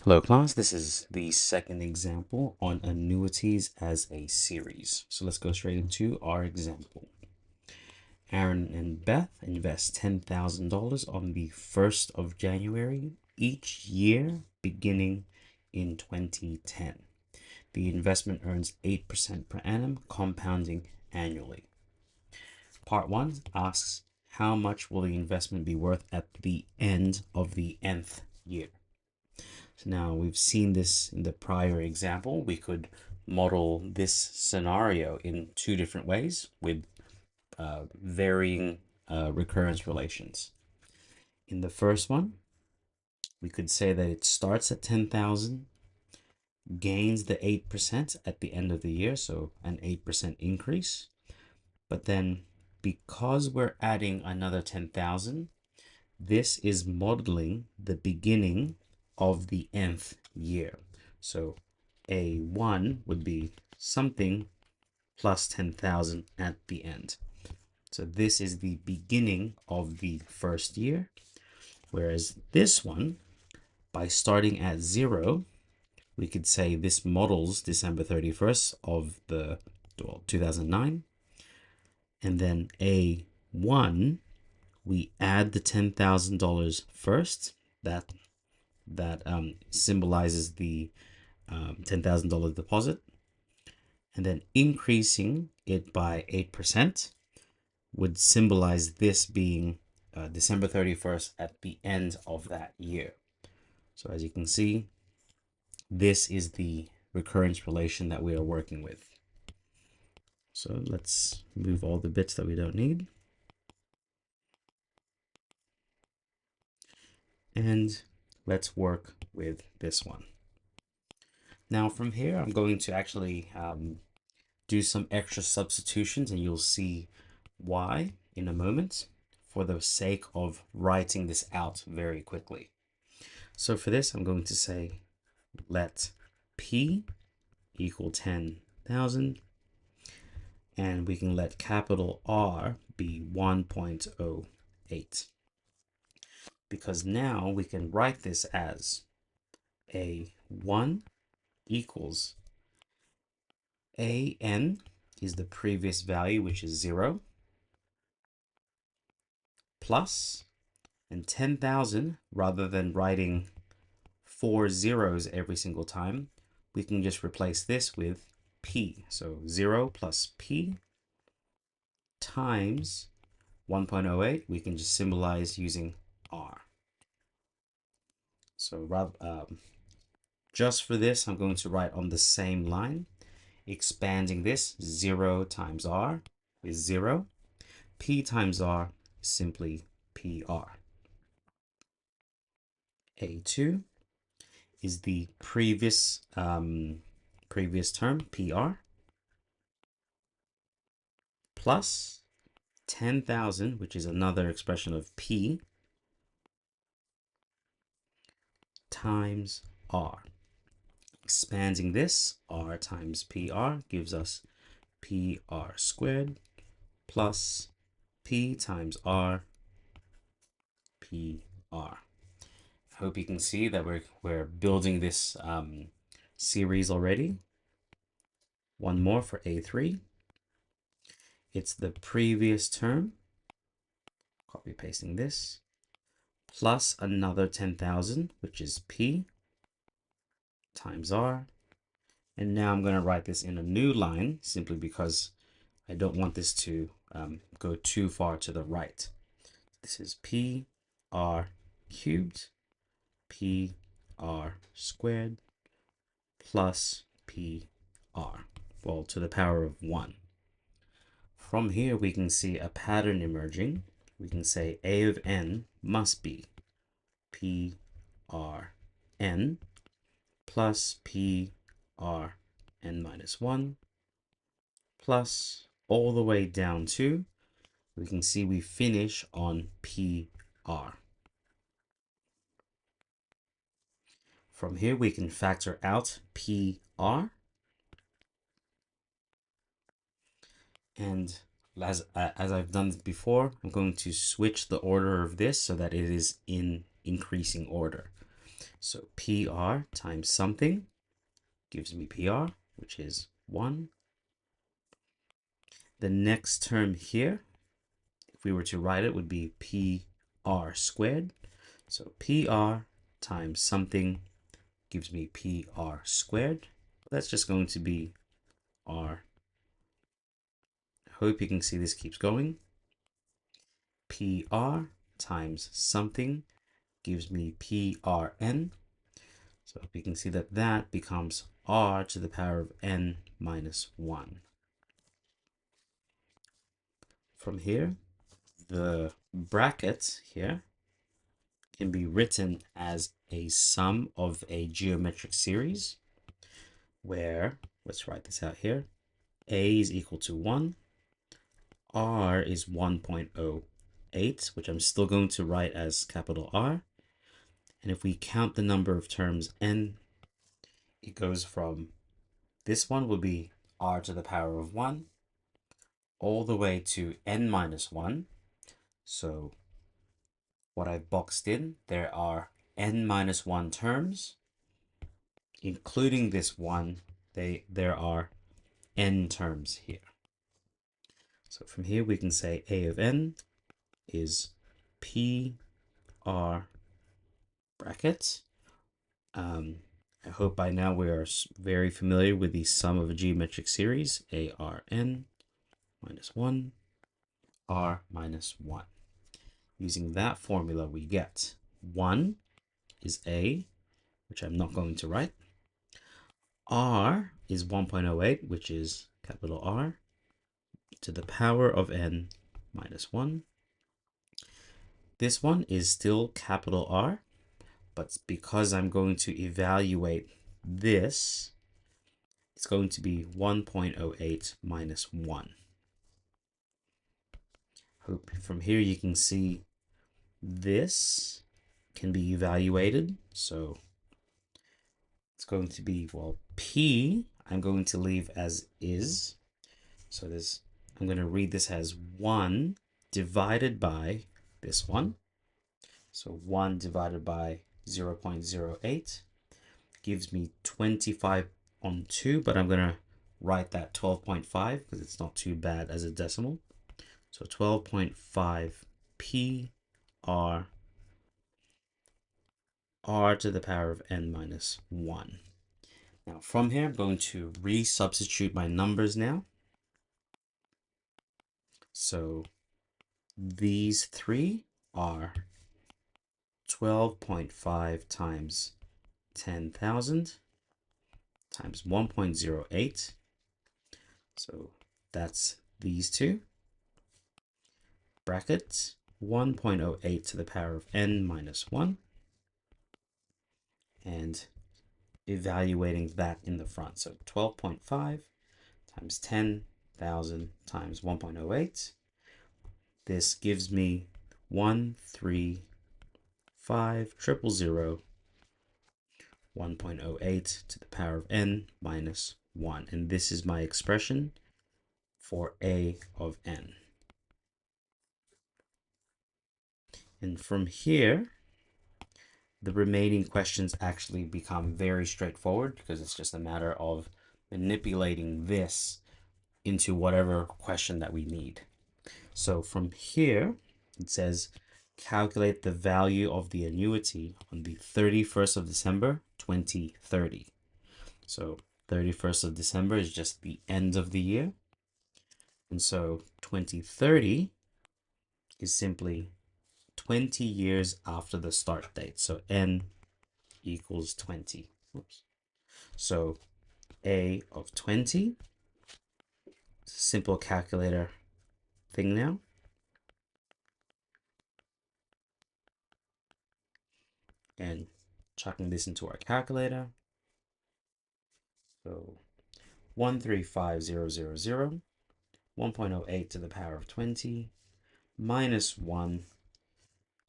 Hello class, this is the second example on annuities as a series. So let's go straight into our example. Aaron and Beth invest $10,000 on the 1st of January each year beginning in 2010. The investment earns 8% per annum, compounding annually. Part 1 asks, how much will the investment be worth at the end of the nth year? So now we've seen this in the prior example. We could model this scenario in two different ways with varying recurrence relations. In the first one, we could say that it starts at 10,000, gains the 8% at the end of the year, so an 8% increase. But then because we're adding another 10,000, this is modeling the beginning of the nth year. So A1 would be something plus 10,000 at the end. So this is the beginning of the first year. Whereas this one, by starting at 0, we could say this models December 31st of 2009. And then A1, we add the $10,000 first. That symbolizes the $10,000 deposit, and then increasing it by 8% would symbolize this being December 31st at the end of that year. So as you can see, this is the recurrence relation that we are working with. So let's move all the bits that we don't need. And let's work with this one. Now from here, I'm going to actually do some extra substitutions, and you'll see why in a moment for the sake of writing this out very quickly. So for this, I'm going to say let P equal 10,000, and we can let capital R be 1.08, because now we can write this as A1 equals AN is the previous value, which is 0, plus, and 10,000, rather than writing 4 zeros every single time, we can just replace this with P. So 0 plus P times 1.08, we can just symbolize using R. So just for this, I'm going to write on the same line, expanding this. 0 times R is 0. P times R is simply PR. A2 is the previous term, PR, plus 10,000, which is another expression of P, times R. Expanding this, R times PR gives us PR squared plus P times R, PR. I hope you can see that we're building this series already. One more for A3. It's the previous term, copy pasting this, plus another 10,000, which is P times R. And now I'm going to write this in a new line simply because I don't want this to go too far to the right. This is PR cubed, PR squared, plus PR, well, to the power of 1. From here, we can see a pattern emerging. We can say A of n must be PRN plus PRN minus 1 plus all the way down to, we can see we finish on PR. From here, we can factor out PR. And as I've done before, I'm going to switch the order of this so that it is in increasing order. So PR times something gives me PR, which is 1. The next term here, if we were to write it, would be PR squared. So PR times something gives me PR squared. That's just going to be R. I hope you can see this keeps going. PR times something gives me PRN. So we can see that that becomes R to the power of n minus 1. From here, the bracket here can be written as a sum of a geometric series where, let's write this out here, A is equal to 1, R is 1.08, which I'm still going to write as capital R. And if we count the number of terms n, it goes from, this one will be R to the power of 1 all the way to n minus 1. So what I've boxed in, there are n minus 1 terms, including this one. There are n terms here. So from here we can say A of n is P R brackets. I hope by now we are very familiar with the sum of a geometric series, ARn minus 1, R minus 1. Using that formula, we get 1 is A, which I'm not going to write. R is 1.08, which is capital R, to the power of n minus 1. This one is still capital R, but because I'm going to evaluate this, it's going to be 1.08 minus 1. Hope from here you can see this can be evaluated. So it's going to be, well, P I'm going to leave as is. So this, I'm going to read this as 1 divided by this one. So 1 divided by 0.08 gives me 25 on 2, but I'm going to write that 12.5 because it's not too bad as a decimal. So 12.5 P R R to the power of n minus 1. Now from here, I'm going to resubstitute my numbers now. So these three are 12.5 times 10,000 times 1.08. So that's these two. Brackets 1.08 to the power of n minus 1. And evaluating that in the front. So 12.5 times 10,000 times 1.08. This gives me 135,000, 1.08 to the power of n minus 1. And this is my expression for A of n. And from here, the remaining questions actually become very straightforward because it's just a matter of manipulating this into whatever question that we need. So from here, it says calculate the value of the annuity on the 31st of December, 2030. So 31st of December is just the end of the year. And so 2030 is simply 20 years after the start date. So n equals 20. Oops. So A of 20, simple calculator thing now. And chucking this into our calculator. So 135,000, 1.08 to the power of 20 minus 1.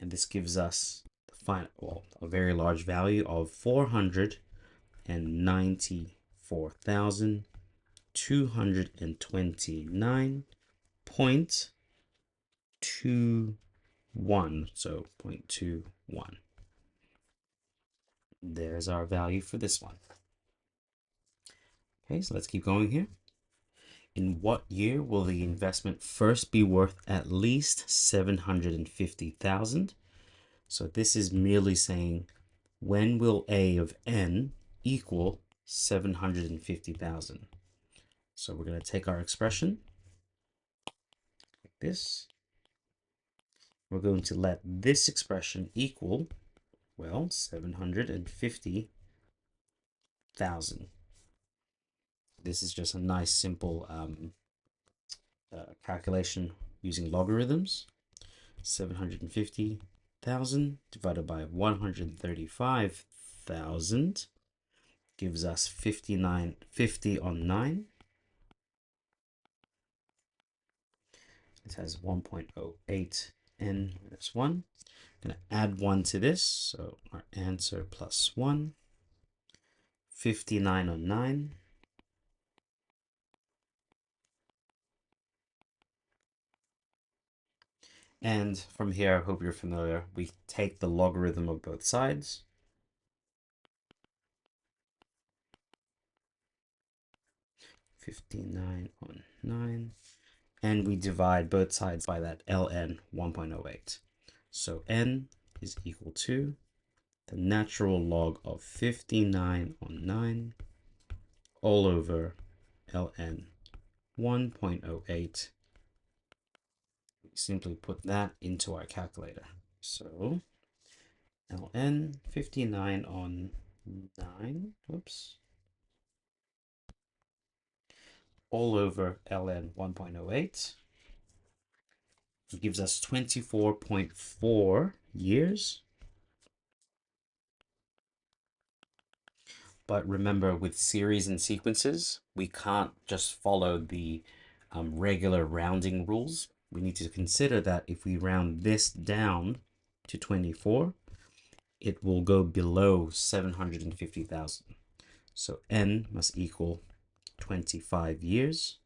And this gives us the final, well, a very large value of 494,229.21. So 0.21. There's our value for this one. Okay, so let's keep going here. In what year will the investment first be worth at least 750,000? So this is merely saying, when will A of n equal 750,000? So we're going to take our expression like this. We're going to let this expression equal, well, 750,000. This is just a nice simple calculation using logarithms. 750,000 divided by 135,000 gives us 50 on 9. It has 1.08 n minus 1. I'm going to add 1 to this, so our answer plus 1. 59 on 9. And from here, I hope you're familiar, we take the logarithm of both sides. 59 on 9. And we divide both sides by that ln 1.08. So n is equal to the natural log of 59 on 9 all over ln 1.08. We simply put that into our calculator. So ln 59 on 9, oops, all over ln 1.08 gives us 24.4 years. But remember, with series and sequences, we can't just follow the regular rounding rules. We need to consider that if we round this down to 24, it will go below 750,000. So n must equal 25 years,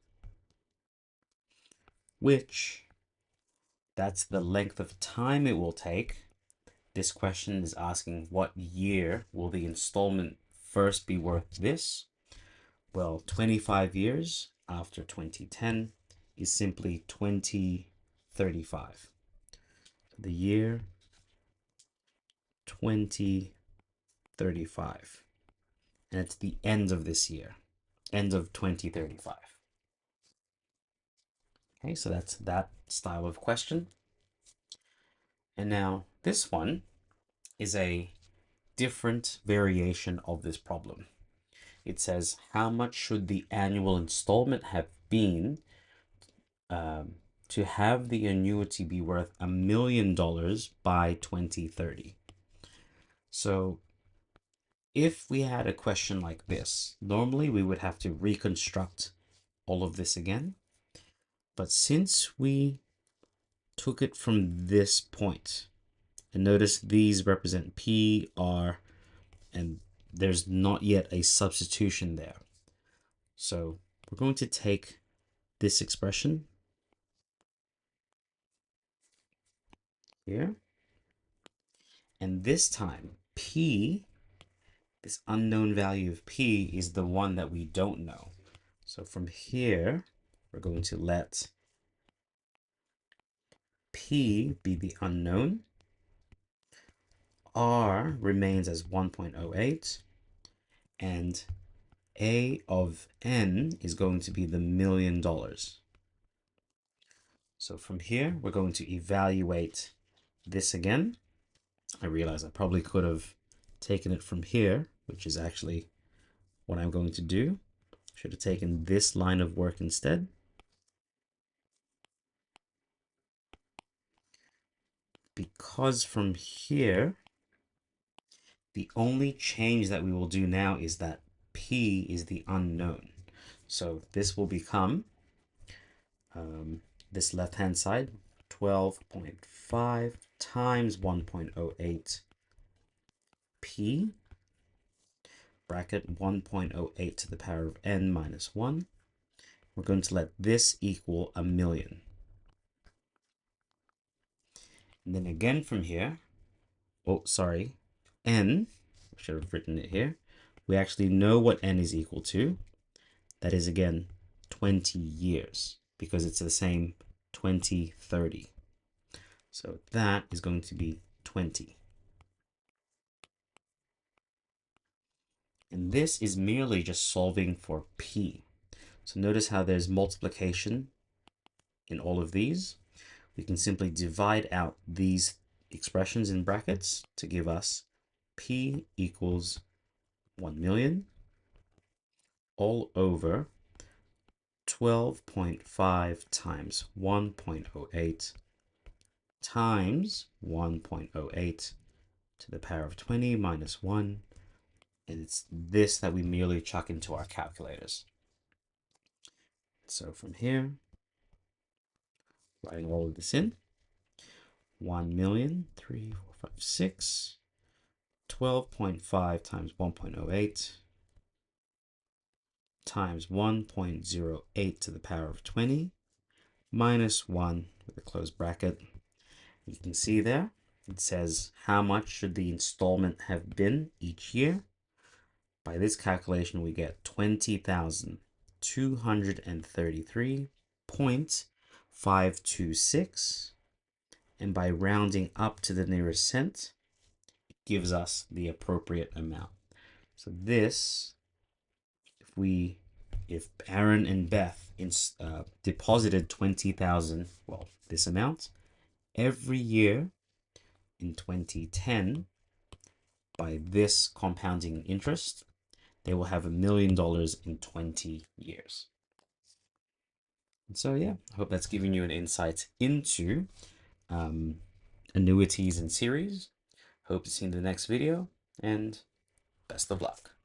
which that's the length of time it will take. This question is asking what year will the installment first be worth this? Well, 25 years after 2010 is simply 2035. The year 2035. And it's the end of this year, end of 2035. Okay, so that's that style of question. And now this one is a different variation of this problem. It says, how much should the annual installment have been to have the annuity be worth $1 million by 2030? So if we had a question like this, normally we would have to reconstruct all of this again. But since we took it from this point, and notice these represent P, R, and there's not yet a substitution there. So we're going to take this expression here, and this time P, this unknown value of P, is the one that we don't know. So from here, we're going to let P be the unknown. R remains as 1.08, and A of n is going to be the $1 million. So from here, we're going to evaluate this again. I realize I probably could have taken it from here, which is actually what I'm going to do. Should have taken this line of work instead. Because from here, the only change that we will do now is that P is the unknown. So this will become this left-hand side, 12.5 times 1.08 P, bracket 1.08 to the power of n minus 1. We're going to let this equal 1 million. And then again from here, n, should have written it here. We actually know what n is equal to. That is, again, 20 years, because it's the same 20, 30. So that is going to be 20. And this is merely just solving for p. So notice how there's multiplication in all of these. We can simply divide out these expressions in brackets to give us p equals 1 million all over 12.5 times 1.08 times 1.08 to the power of 20 minus 1. And it's this that we merely chuck into our calculators. So from here, writing all of this in, 1,000,346, 12.5 times 1.08 times 1.08 to the power of 20 minus 1 with a closed bracket. You can see there, it says how much should the installment have been each year. By this calculation, we get 20,233.526. And by rounding up to the nearest cent, it gives us the appropriate amount. So this, if Aaron and Beth deposited 20,000, well, this amount, every year in 2010, by this compounding interest, they will have $1 million in 20 years. And so yeah, I hope that's giving you an insight into annuities and series. Hope to see you in the next video, and best of luck.